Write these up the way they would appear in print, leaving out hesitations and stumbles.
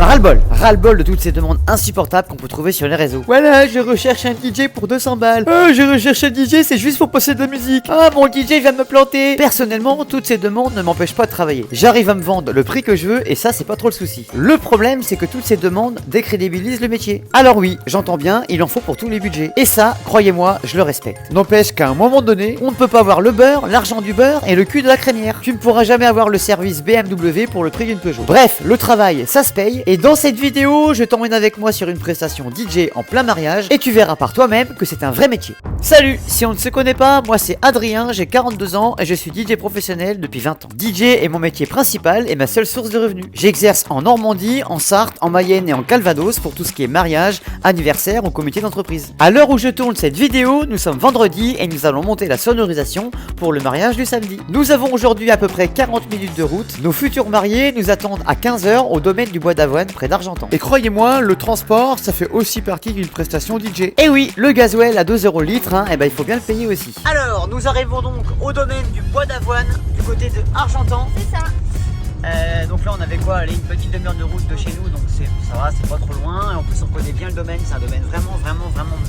Ras-le-bol de toutes ces demandes insupportables qu'on peut trouver sur les réseaux. Voilà, je recherche un DJ pour 200 balles. Je recherche un DJ, c'est juste pour passer de la musique. Ah, mon DJ vient de me planter. Personnellement, toutes ces demandes ne m'empêchent pas de travailler. J'arrive à me vendre le prix que je veux et ça, c'est pas trop le souci. Le problème, c'est que toutes ces demandes décrédibilisent le métier. Alors oui, j'entends bien, il en faut pour tous les budgets. Et ça, croyez-moi, je le respecte. N'empêche qu'à un moment donné, on ne peut pas avoir le beurre, l'argent du beurre et le cul de la crémière. Tu ne pourras jamais avoir le service BMW pour le prix d'une Peugeot. Bref, le travail, ça se paye. Et dans cette vidéo, je t'emmène avec moi sur une prestation DJ en plein mariage et tu verras par toi-même que c'est un vrai métier. Salut, si on ne se connaît pas, moi c'est Adrien, j'ai 42 ans et je suis DJ professionnel depuis 20 ans. DJ est mon métier principal et ma seule source de revenus. J'exerce en Normandie, en Sarthe, en Mayenne et en Calvados pour tout ce qui est mariage, anniversaire ou comité d'entreprise. À l'heure où je tourne cette vidéo, nous sommes vendredi et nous allons monter la sonorisation pour le mariage du samedi. Nous avons aujourd'hui à peu près 40 minutes de route. Nos futurs mariés nous attendent à 15h au domaine du Bois d'Avoine près d'Argentan. Et croyez-moi, le transport, ça fait aussi partie d'une prestation DJ. Et oui, le gasoil à 2 € le litre, et ben il faut bien le payer aussi. Alors, nous arrivons donc au domaine du Bois d'Avoine, du côté de Argentan. C'est ça. Donc là on avait quoi, allez, une petite demi-heure de route de chez nous, donc ça va, c'est pas trop loin. Et en plus on connaît bien le domaine, c'est un domaine vraiment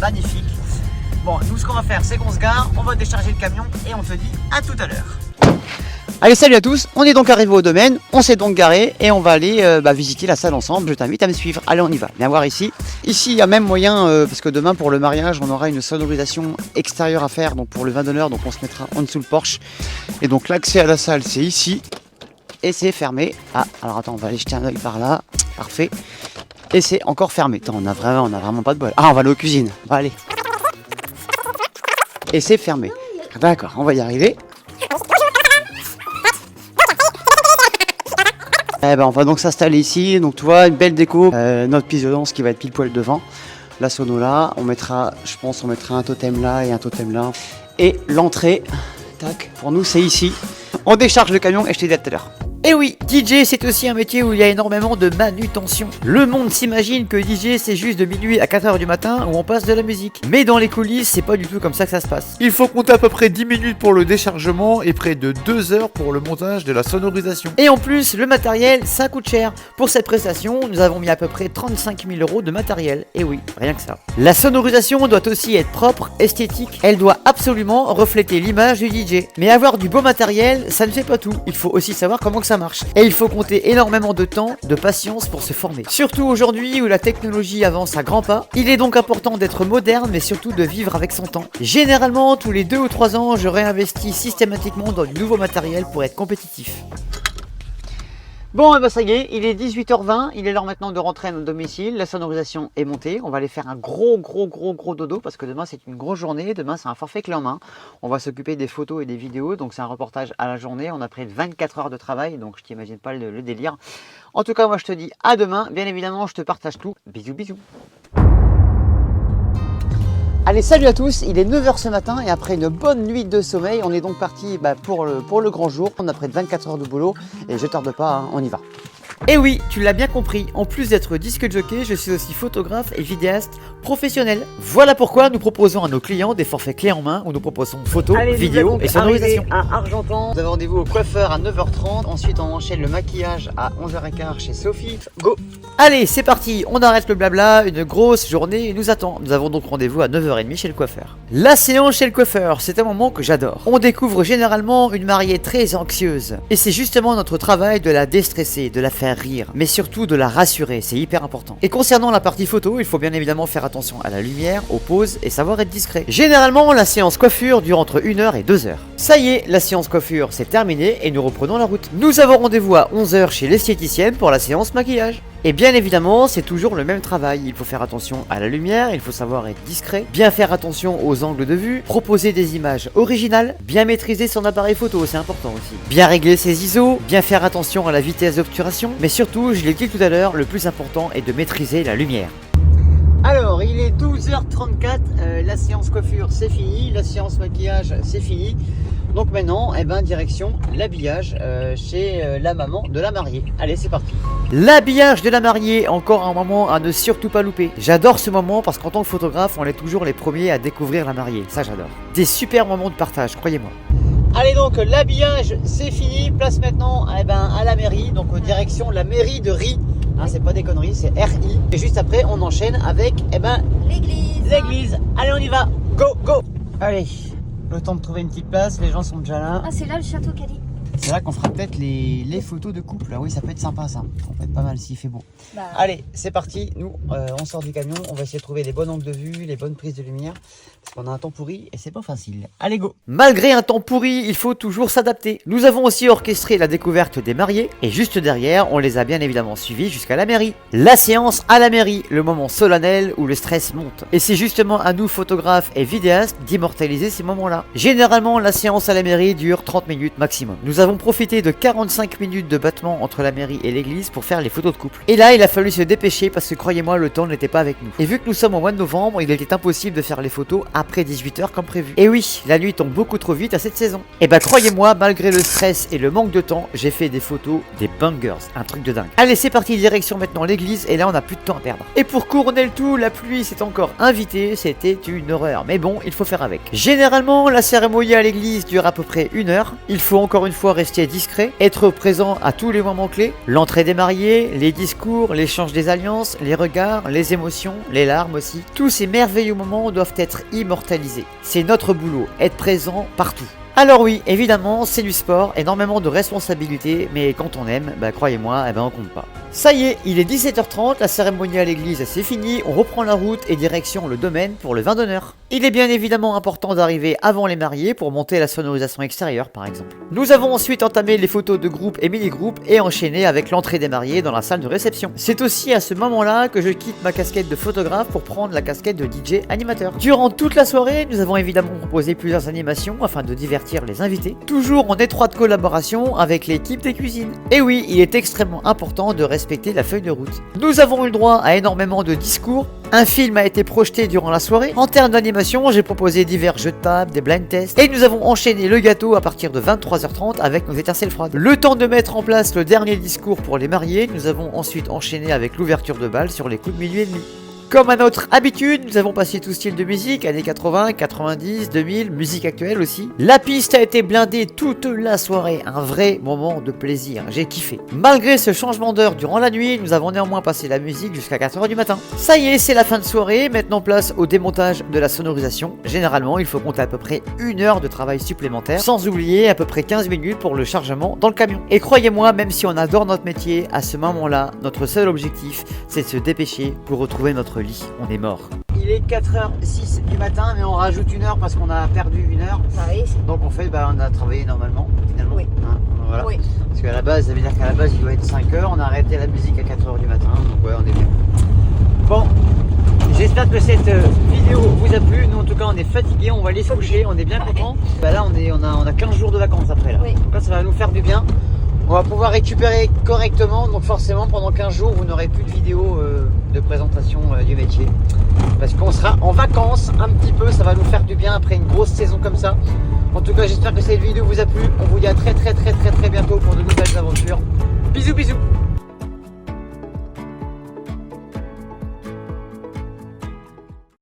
magnifique. Bon, nous ce qu'on va faire, c'est qu'on se gare, on va décharger le camion et on te dit à tout à l'heure. Allez, salut à tous, on est donc arrivé au domaine, on s'est donc garé et on va aller visiter la salle ensemble. Je t'invite à me suivre, allez on y va, viens voir ici. Ici il y a même moyen, parce que demain pour le mariage on aura une sonorisation extérieure à faire, donc pour le vin d'honneur, donc on se mettra en dessous le porche. Et donc l'accès à la salle c'est ici, et c'est fermé. Ah, alors attends, on va aller jeter un oeil par là, parfait. Et c'est encore fermé, attends, on a vraiment pas de bol. Ah, on va aller aux cuisines, on va aller. Et c'est fermé, d'accord, on va y arriver. Eh ben on va donc s'installer ici, donc tu vois une belle déco, notre piste de danse qui va être pile poil devant, la sono là, on mettra un totem là et un totem là, et l'entrée, tac, pour nous c'est ici, on décharge le camion et je te dis à tout à l'heure. Et oui, DJ c'est aussi un métier où il y a énormément de manutention. Le monde s'imagine que DJ c'est juste de minuit à 4h du matin où on passe de la musique. Mais dans les coulisses c'est pas du tout comme ça que ça se passe. Il faut compter à peu près 10 minutes pour le déchargement et près de 2 heures pour le montage de la sonorisation. Et en plus le matériel ça coûte cher. Pour cette prestation nous avons mis à peu près 35 000 € de matériel. Et oui, rien que ça. La sonorisation doit aussi être propre, esthétique. Elle doit absolument refléter l'image du DJ. Mais avoir du beau matériel ça ne fait pas tout. Il faut aussi savoir comment que ça marche. Et il faut compter énormément de temps, de patience pour se former. Surtout aujourd'hui où la technologie avance à grands pas, il est donc important d'être moderne mais surtout de vivre avec son temps. Généralement, tous les 2 ou 3 ans, je réinvestis systématiquement dans du nouveau matériel pour être compétitif. Bon, et bah ça y est, il est 18h20, il est l'heure maintenant de rentrer à notre domicile, la sonorisation est montée, on va aller faire un gros dodo parce que demain c'est une grosse journée, demain c'est un forfait clé en main, on va s'occuper des photos et des vidéos, donc c'est un reportage à la journée, on a pris 24 heures de travail, donc je t'imagine pas le délire. En tout cas, moi je te dis à demain, bien évidemment je te partage tout, bisous. Allez, salut à tous, il est 9h ce matin et après une bonne nuit de sommeil, on est donc parti pour le grand jour. On a près de 24 heures de boulot et je tarde pas, hein, on y va. Et oui, tu l'as bien compris, en plus d'être disque jockey, je suis aussi photographe et vidéaste professionnel. Voilà pourquoi nous proposons à nos clients des forfaits clés en main où nous proposons photos, vidéos et sonorisation. À Argentan, nous avons rendez-vous au coiffeur à 9h30, ensuite on enchaîne le maquillage à 11h15 chez Sophie. Go! Allez, c'est parti, on arrête le blabla, une grosse journée nous attend. Nous avons donc rendez-vous à 9h30 chez le coiffeur. La séance chez le coiffeur, c'est un moment que j'adore. On découvre généralement une mariée très anxieuse. Et c'est justement notre travail de la déstresser, de la faire rire, mais surtout de la rassurer, c'est hyper important. Et concernant la partie photo, il faut bien évidemment faire attention à la lumière, aux poses et savoir être discret. Généralement, la séance coiffure dure entre 1h et 2h. Ça y est, la séance coiffure c'est terminé et nous reprenons la route. Nous avons rendez-vous à 11h chez l'esthéticienne pour la séance maquillage. Et bien évidemment, c'est toujours le même travail. Il faut faire attention à la lumière, il faut savoir être discret, bien faire attention aux angles de vue, proposer des images originales, bien maîtriser son appareil photo, c'est important aussi. Bien régler ses ISO, bien faire attention à la vitesse d'obturation, mais surtout, je l'ai dit tout à l'heure, le plus important est de maîtriser la lumière. Alors, il est 12h34, la séance coiffure c'est fini, la séance maquillage c'est fini. Donc maintenant, direction l'habillage chez la maman de la mariée. Allez, c'est parti. L'habillage de la mariée, encore un moment à ne surtout pas louper. J'adore ce moment parce qu'en tant que photographe, on est toujours les premiers à découvrir la mariée. Ça, j'adore. Des super moments de partage, croyez-moi. Allez donc, l'habillage c'est fini. Place maintenant à la mairie, donc direction la mairie de Rie Hein, c'est pas des conneries, c'est RI. Et juste après, on enchaîne avec l'église. Allez, on y va. Go, go. Allez, le temps de trouver une petite place. Les gens sont déjà là. Ah, c'est là le château Cali. C'est là qu'on fera peut-être les photos de couple. Oui, ça peut être sympa ça. Ça peut être pas mal s'il fait beau. Bah, Allez, c'est parti. Nous, on sort du camion. On va essayer de trouver les bons angles de vue, les bonnes prises de lumière. Parce qu'on a un temps pourri et c'est pas facile. Allez, go. Malgré un temps pourri, il faut toujours s'adapter. Nous avons aussi orchestré la découverte des mariés. Et juste derrière, on les a bien évidemment suivis jusqu'à la mairie. La séance à la mairie, le moment solennel où le stress monte. Et c'est justement à nous, photographes et vidéastes, d'immortaliser ces moments-là. Généralement, la séance à la mairie dure 30 minutes maximum. Nous avons profité de 45 minutes de battement entre la mairie et l'église pour faire les photos de couple. Et là, il a fallu se dépêcher parce que croyez-moi, le temps n'était pas avec nous. Et vu que nous sommes au mois de novembre, il était impossible de faire les photos après 18h comme prévu. Et oui, la nuit tombe beaucoup trop vite à cette saison. Et bah croyez-moi, malgré le stress et le manque de temps, j'ai fait des photos des bangers, un truc de dingue. Allez, c'est parti, direction maintenant l'église et là on n'a plus de temps à perdre. Et pour couronner le tout, la pluie s'est encore invitée, c'était une horreur. Mais bon, il faut faire avec. Généralement, la cérémonie à l'église dure à peu près 1 heure. Il faut encore une fois rester discret, être présent à tous les moments clés, l'entrée des mariés, les discours, l'échange des alliances, les regards, les émotions, les larmes aussi. Tous ces merveilleux moments doivent être immortalisés. C'est notre boulot, être présent partout. Alors oui, évidemment, c'est du sport, énormément de responsabilités, mais quand on aime, bah croyez-moi, on compte pas. Ça y est, il est 17h30, la cérémonie à l'église c'est fini, on reprend la route et direction le domaine pour le vin d'honneur. Il est bien évidemment important d'arriver avant les mariés pour monter la sonorisation extérieure par exemple. Nous avons ensuite entamé les photos de groupe et mini-groupe et enchaîné avec l'entrée des mariés dans la salle de réception. C'est aussi à ce moment-là que je quitte ma casquette de photographe pour prendre la casquette de DJ animateur. Durant toute la soirée, nous avons évidemment proposé plusieurs animations afin de divertir les invités, toujours en étroite collaboration avec l'équipe des cuisines. Et oui, il est extrêmement important de respecter la feuille de route. Nous avons eu le droit à énormément de discours, un film a été projeté durant la soirée. En termes d'animation, j'ai proposé divers jeux de table, des blind tests, et nous avons enchaîné le gâteau à partir de 23h30 avec nos étincelles froides. Le temps de mettre en place le dernier discours pour les mariés, nous avons ensuite enchaîné avec l'ouverture de bal sur les coups de minuit et demi. Comme à notre habitude, nous avons passé tout style de musique, années 80, 90, 2000, musique actuelle aussi. La piste a été blindée toute la soirée, un vrai moment de plaisir, j'ai kiffé. Malgré ce changement d'heure durant la nuit, nous avons néanmoins passé la musique jusqu'à 4h du matin. Ça y est, c'est la fin de soirée, maintenant place au démontage de la sonorisation. Généralement, il faut compter à peu près 1 heure de travail supplémentaire, sans oublier à peu près 15 minutes pour le chargement dans le camion. Et croyez-moi, même si on adore notre métier, à ce moment-là, notre seul objectif, c'est de se dépêcher pour retrouver notre lit. On est mort. Il est 4h06 du matin, mais on rajoute 1 heure parce qu'on a perdu 1 heure. oui. Donc on fait, on a travaillé normalement, finalement. Oui. Hein, voilà. Oui. Parce qu'à la base, ça veut dire qu'à la base, il doit être 5h. On a arrêté la musique à 4h du matin. Donc ouais, on est bien. Bon, j'espère que cette vidéo vous a plu. Nous, en tout cas, on est fatigués. On va aller se coucher. On est bien contents. Là, on a 15 jours de vacances après. Là. Oui. Donc là, ça va nous faire du bien. On va pouvoir récupérer correctement, donc forcément pendant 15 jours vous n'aurez plus de vidéo de présentation du métier. Parce qu'on sera en vacances un petit peu, ça va nous faire du bien après une grosse saison comme ça. En tout cas j'espère que cette vidéo vous a plu, on vous dit à très bientôt pour de nouvelles aventures. Bisous bisous.